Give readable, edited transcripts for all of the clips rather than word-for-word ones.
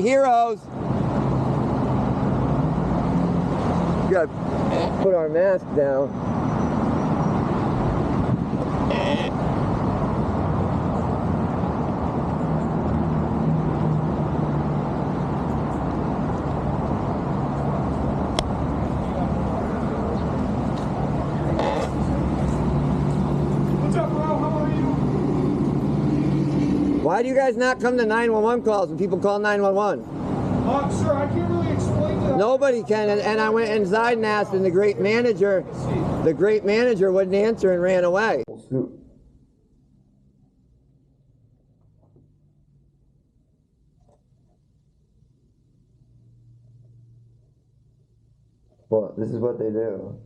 Heroes. We gotta put our mask down. What's up, bro? How are you? Why do you guys not come to 911 calls when people call 911? Sir, I can't really explain that. Nobody can, and I went inside and asked, and the great manager wouldn't answer and ran away. Well, this is what they do.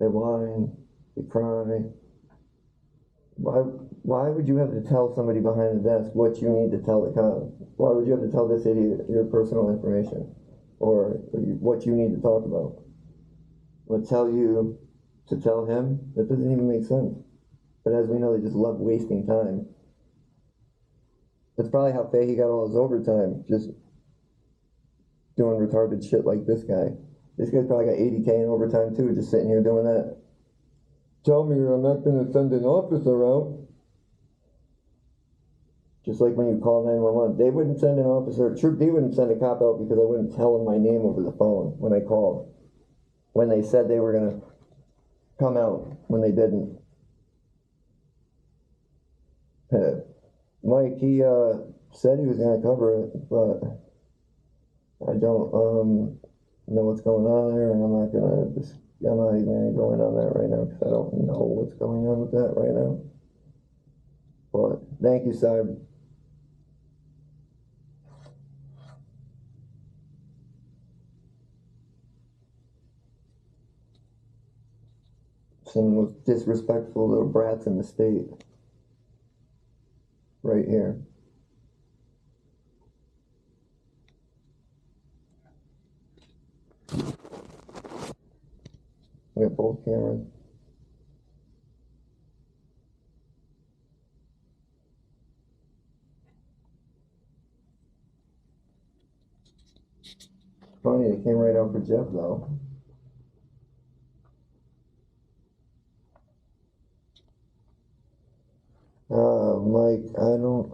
They whine, they cry. Why would you have to tell somebody behind the desk what you need to tell the cop? Why would you have to tell this idiot your personal information or what you need to talk about? Would tell you to tell him? That doesn't even make sense. But as we know, they just love wasting time. That's probably how Fahey got all his overtime, just doing retarded shit like this guy. This guy's probably got 80K in overtime too, just sitting here doing that. Tell me I'm not going to send an officer out. Just like when you call 911. They wouldn't send an officer, Troop D wouldn't send a cop out because I wouldn't tell him my name over the phone when I called. When they said they were going to come out, when they didn't. Mike, he said he was going to cover it, but I don't know what's going on there, and I'm not even going on that right now because I don't know what's going on with that right now. But thank you, Simon. Some of the most disrespectful little brats in the state. Right here. We got both cameras. Funny, they came right out for Geoff though. Mike, I don't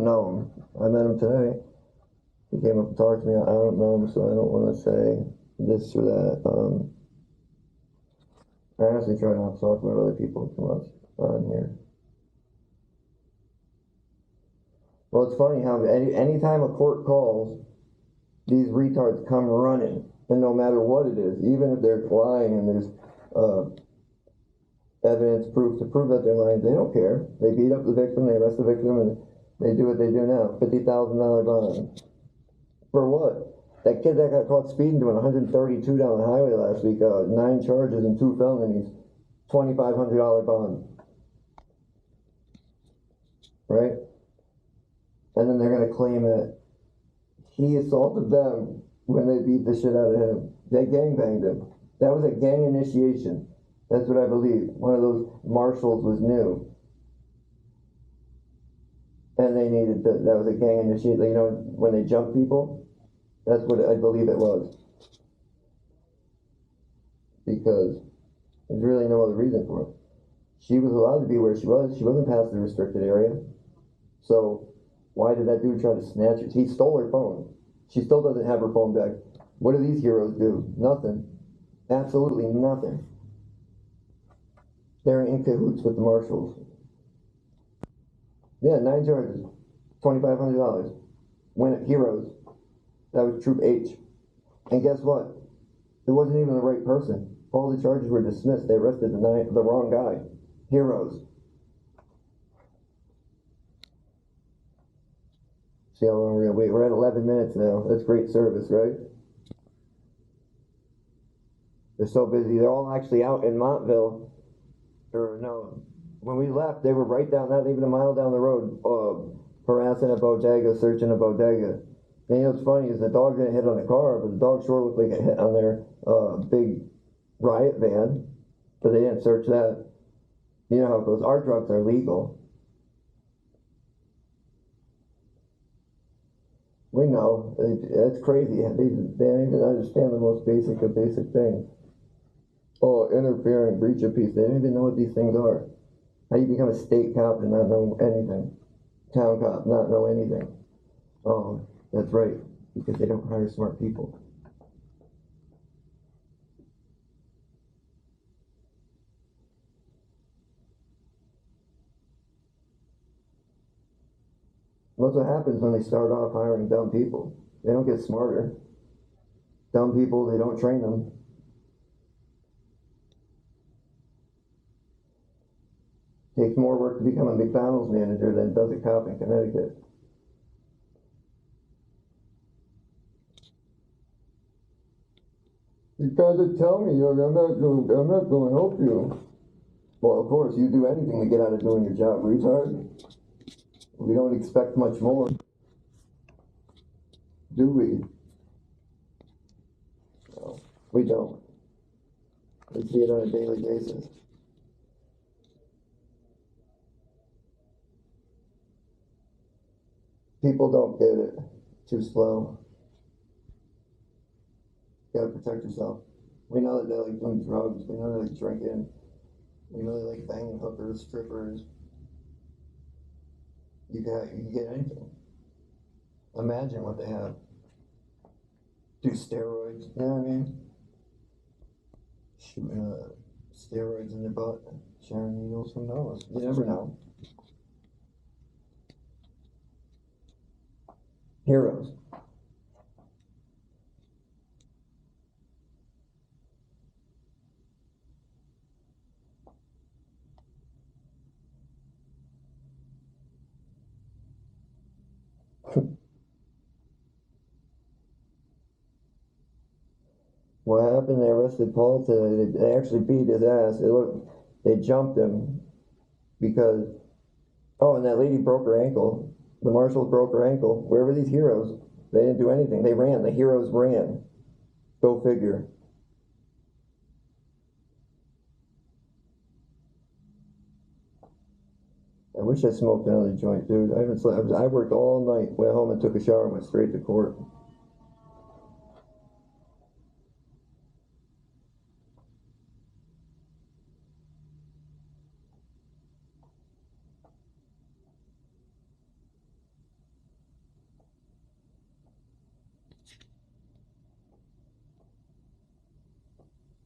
know him. I met him today. He came up and talked to me. I don't know him, so I don't want to say this or that. I honestly try not to talk about other people too much on here. Well, it's funny how anytime a court calls, these retards come running, and no matter what it is, even if they're lying and there's evidence, proof to prove that they're lying, they don't care. They beat up the victim, they arrest the victim, and they do what they do now. $50,000 bond. For what? That kid that got caught speeding doing 132 down the highway last week, 9 charges and 2 felonies, $2,500 bond. Right? And then they're going to claim that he assaulted them when they beat the shit out of him. They gangbanged him. That was a gang initiation. That's what I believe. One of those marshals was new. And they needed that was a gang initiation. You know, when they jump people, that's what I believe it was. Because there's really no other reason for it. She was allowed to be where she was. She wasn't past the restricted area. So why did that dude try to snatch her? He stole her phone. She still doesn't have her phone back. What do these heroes do? Nothing. Absolutely nothing. They're in cahoots with the marshals. Yeah, 9 charges. $2,500. When heroes. That was Troop H. And guess what? It wasn't even the right person. All the charges were dismissed. They arrested the wrong guy. Heroes. See how long we're gonna wait? We're at 11 minutes now. That's great service, right? They're so busy. They're all actually out in Montville. Or no, when we left, they were right down, not even a mile down the road, harassing a bodega, searching a bodega. And you know what's funny is the dog didn't hit on the car, but the dog sure looked like it hit on their big riot van, but they didn't search that. You know how it goes. Our drugs are legal. We know. It's crazy. They don't even understand the most basic of basic things. Oh, interfering, breach of peace. They don't even know what these things are. How you become a state cop and not know anything. Town cop, not know anything. Oh, that's right. Because they don't hire smart people. That's what happens when they start off hiring dumb people. They don't get smarter. Dumb people, they don't train them. Takes more work to become a McDonald's manager than it does a cop in Connecticut. You gotta tell me, I'm not going to help you. Well, of course, you do anything to get out of doing your job, retard. We don't expect much more. Do we? No, we don't. We see it on a daily basis. People don't get it. Too slow. You gotta protect yourself. We know that they like doing drugs. We know they like drinking. We know they like banging hookers, strippers. You can get anything. Imagine what they have. Do steroids. You know what I mean? Shooting steroids in their butt. Sharing needles. Who knows? You never know. Heroes. What happened? They arrested Paul today. They actually beat his ass. They jumped him because, oh, and that lady broke her ankle. The marshals broke her ankle. Where were these heroes? They didn't do anything. They ran. The heroes ran. Go figure. I wish I smoked another joint, dude. I haven't slept. I worked all night, went home and took a shower and went straight to court.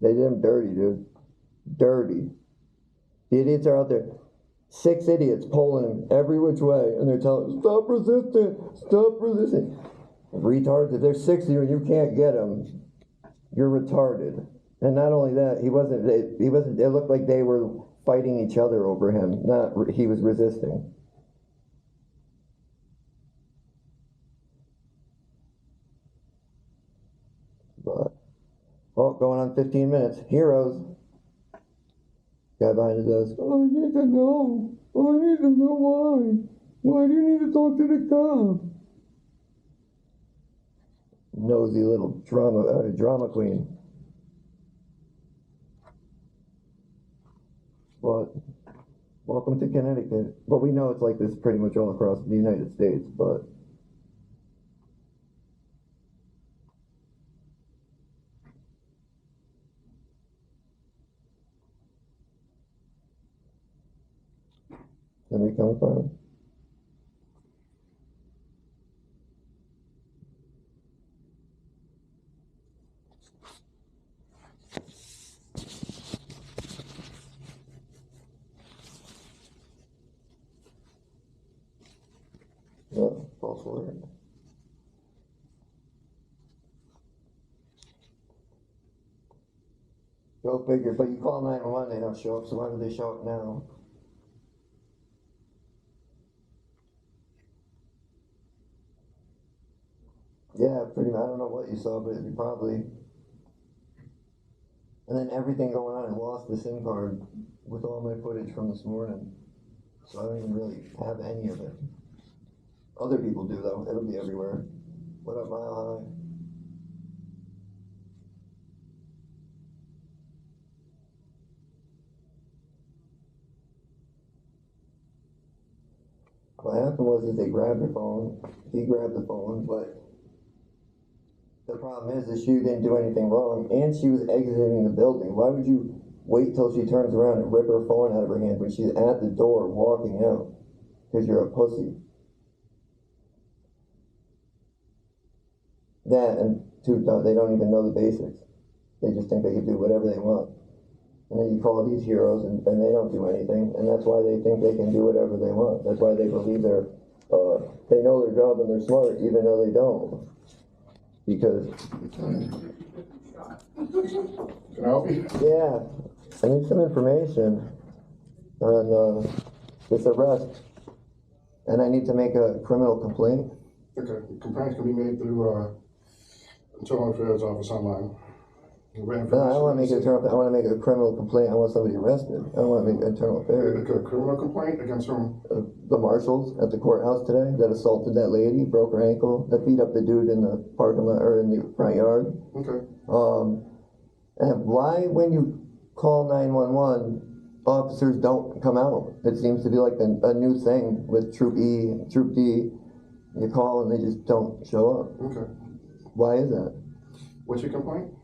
They did him dirty, dude. Dirty. The idiots are out there. 6 idiots pulling him every which way, and they're telling him, stop resisting, stop resisting. Retards, if there's 6 of you and you can't get them, you're retarded. And not only that, it looked like they were fighting each other over him, not he was resisting. But, oh, going on 15 minutes. Heroes. Guy behind the desk. Oh, I need to know. Oh, I need to know why. Why do you need to talk to the cop? Nosy little drama queen. But welcome to Connecticut. But we know it's like this pretty much all across the United States, but then we come from. Yeah, false alert. Go figure. But you call 911, they don't show up, so why would they show up now? Yeah, pretty much. I don't know what you saw, but you probably. And then everything going on, I lost the SIM card with all my footage from this morning. So I don't even really have any of it. Other people do, though. It'll be everywhere. What up, Mile High? What happened was that they grabbed the phone. He grabbed the phone, but The problem is she didn't do anything wrong, and she was exiting the building. Why would you wait till she turns around and rip her phone out of her hand when she's at the door walking out? Because you're a pussy. That and two, they don't even know the basics. They just think they can do whatever they want. And then you call these heroes and they don't do anything, and that's why they think they can do whatever they want. That's why they believe they know their job and they're smart, even though they don't. Because Can I help you? yeah, I need some information on this arrest, and I need to make a criminal complaint. Okay, complaints can be made through Internal Affairs Office online. No, I don't want to make I want to make a criminal complaint. I want somebody arrested. I don't want to make internal affairs. A criminal complaint against whom? The marshals at the courthouse today that assaulted that lady, broke her ankle, that beat up the dude in the parking lot or in the front yard. Okay. And why, when you call 911, officers don't come out? It seems to be like a new thing with Troop E, Troop D. You call and they just don't show up. Okay. Why is that? What's your complaint?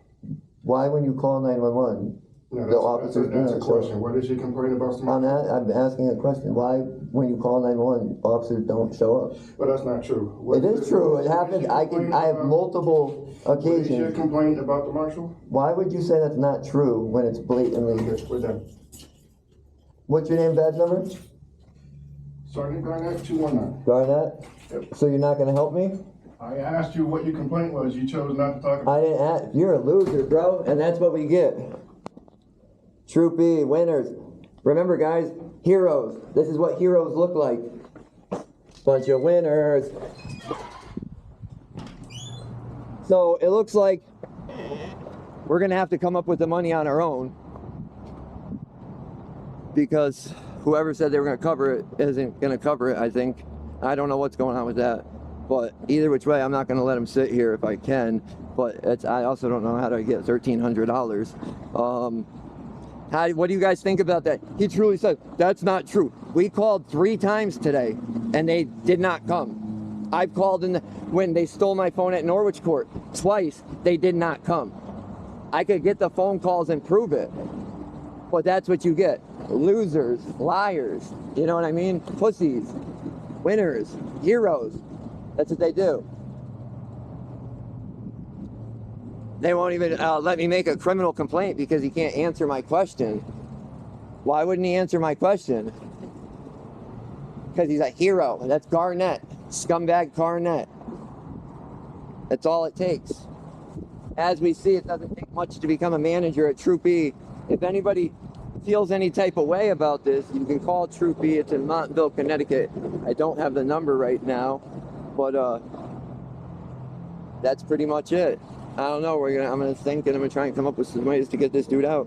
Why, when you call 911, No, the officers that's a question. What is your complaint about? I'm asking a question. Why, when you call 911, officers don't show up? But that's not true. It is true. It happened. I have multiple occasions. What is your complaint about the marshal? Why would you say that's not true when it's blatantly? With them. What's your name, badge number? Sergeant Barnett, 219. Barnett? Yep. So you're not going to help me? I asked you what your complaint was. You chose not to talk about I didn't ask. You're a loser, bro, and that's what we get. Troop B, winners. Remember, guys, heroes. This is what heroes look like. Bunch of winners. So it looks like we're going to have to come up with the money on our own, because whoever said they were going to cover it isn't going to cover it, I think. I don't know what's going on with that. But either which way, I'm not going to let him sit here if I can. But I also don't know how to get $1,300. What do you guys think about that? He truly said, that's not true. We called 3 times today, and they did not come. I've called when they stole my phone at Norwich Court. Twice, they did not come. I could get the phone calls and prove it. But that's what you get. Losers, liars, you know what I mean? Pussies, winners, heroes. That's what they do. They won't even let me make a criminal complaint because he can't answer my question. Why wouldn't he answer my question? Because he's a hero. That's Barnett. Scumbag Barnett. That's all it takes. As we see, it doesn't take much to become a manager at Troop E. If anybody feels any type of way about this, you can call Troop E. It's in Montville, Connecticut. I don't have the number right now. But that's pretty much it. I don't know. I'm gonna think, and I'm gonna try and come up with some ways to get this dude out.